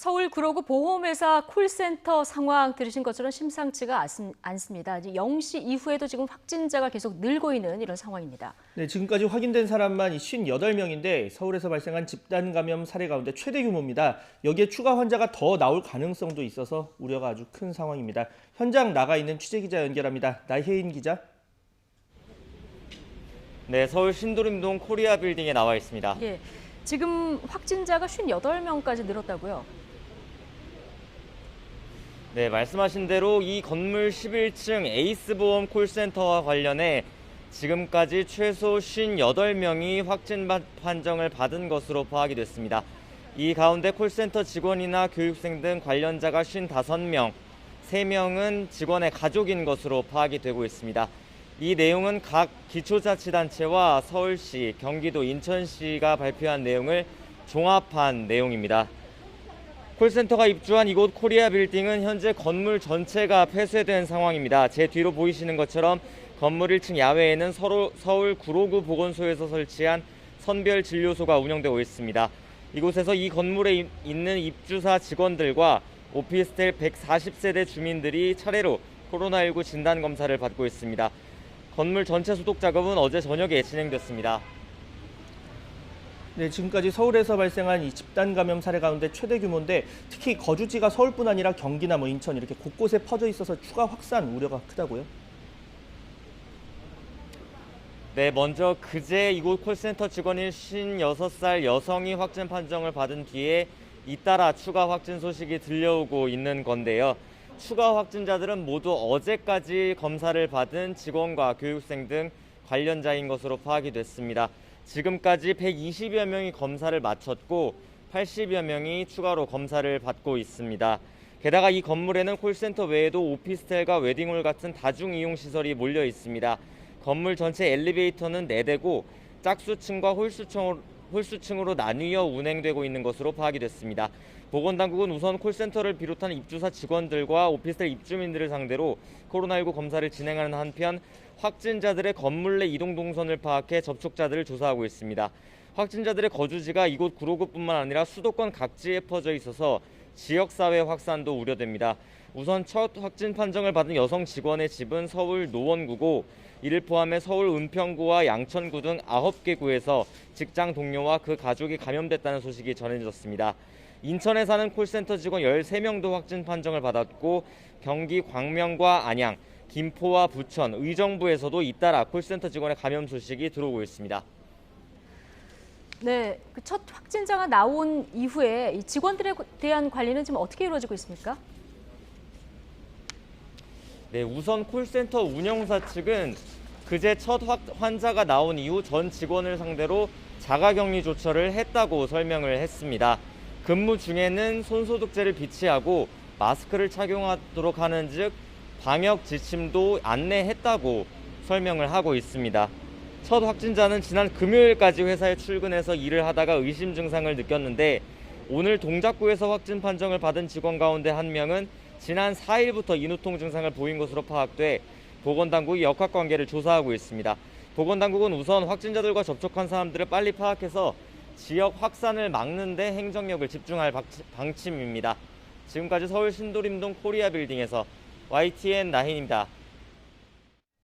서울 구로구 보험회사 콜센터 상황 들으신 것처럼 심상치가 않습니다. 0시 이후에도 지금 확진자가 계속 늘고 있는 이런 상황입니다. 네, 지금까지 확인된 사람만 58명인데 서울에서 발생한 집단 감염 사례 가운데 최대 규모입니다. 여기에 추가 환자가 더 나올 가능성도 있어서 우려가 아주 큰 상황입니다. 현장 나가 있는 취재기자 연결합니다. 나혜인 기자. 네, 서울 신도림동 코리아 빌딩에 나와 있습니다. 예, 지금 확진자가 58명까지 늘었다고요? 네, 말씀하신 대로 이 건물 11층 에이스보험 콜센터와 관련해 지금까지 최소 58명이 확진 판정을 받은 것으로 파악이 됐습니다. 이 가운데 콜센터 직원이나 교육생 등 관련자가 55명, 3명은 직원의 가족인 것으로 파악이 되고 있습니다. 이 내용은 각 기초자치단체와 서울시, 경기도, 인천시가 발표한 내용을 종합한 내용입니다. 콜센터가 입주한 이곳 코리아 빌딩은 현재 건물 전체가 폐쇄된 상황입니다. 제 뒤로 보이시는 것처럼 건물 1층 야외에는 서울 구로구 보건소에서 설치한 선별진료소가 운영되고 있습니다. 이곳에서 이 건물에 있는 입주사 직원들과 오피스텔 140세대 주민들이 차례로 코로나19 진단검사를 받고 있습니다. 건물 전체 소독 작업은 어제 저녁에 진행됐습니다. 네, 지금까지 서울에서 발생한 이 집단 감염 사례 가운데 최대 규모인데 특히 거주지가 서울뿐 아니라 경기나 인천 이렇게 곳곳에 퍼져 있어서 추가 확산 우려가 크다고요? 네, 먼저 그제 이곳 콜센터 직원인 56살 여성이 확진 판정을 받은 뒤에 잇따라 추가 확진 소식이 들려오고 있는 건데요. 추가 확진자들은 모두 어제까지 검사를 받은 직원과 교육생 등 관련자인 것으로 파악이 됐습니다. 지금까지 120여 명이 검사를 마쳤고 80여 명이 추가로 검사를 받고 있습니다. 게다가 이 건물에는 콜센터 외에도 오피스텔과 웨딩홀 같은 다중이용시설이 몰려 있습니다. 건물 전체 엘리베이터는 4대고 짝수층과 홀수층으로 나뉘어 운행되고 있는 것으로 파악이 됐습니다. 보건당국은 우선 콜센터를 비롯한 입주사 직원들과 오피스텔 입주민들을 상대로 코로나19 검사를 진행하는 한편 확진자들의 건물 내 이동 동선을 파악해 접촉자들을 조사하고 있습니다. 확진자들의 거주지가 이곳 구로구뿐만 아니라 수도권 각지에 퍼져 있어서 지역사회 확산도 우려됩니다. 우선 첫 확진 판정을 받은 여성 직원의 집은 서울 노원구고 이를 포함해 서울 은평구와 양천구 등 9개 구에서 직장 동료와 그 가족이 감염됐다는 소식이 전해졌습니다. 인천에 사는 콜센터 직원 13명도 확진 판정을 받았고 경기 광명과 안양, 김포와 부천, 의정부에서도 잇따라 콜센터 직원의 감염 소식이 들어오고 있습니다. 네, 그 첫 확진자가 나온 이후에 이 직원들에 대한 관리는 지금 어떻게 이루어지고 있습니까? 네, 우선 콜센터 운영사 측은 그제 첫 환자가 나온 이후 전 직원을 상대로 자가격리 조처를 했다고 설명을 했습니다. 근무 중에는 손소독제를 비치하고 마스크를 착용하도록 하는 즉 방역 지침도 안내했다고 설명을 하고 있습니다. 첫 확진자는 지난 금요일까지 회사에 출근해서 일을 하다가 의심 증상을 느꼈는데 오늘 동작구에서 확진 판정을 받은 직원 가운데 한 명은 지난 4일부터 인후통 증상을 보인 것으로 파악돼 보건당국이 역학관계를 조사하고 있습니다. 보건당국은 우선 확진자들과 접촉한 사람들을 빨리 파악해서 지역 확산을 막는 데 행정력을 집중할 방침입니다. 지금까지 서울 신도림동 코리아 빌딩에서 YTN 나힌입니다.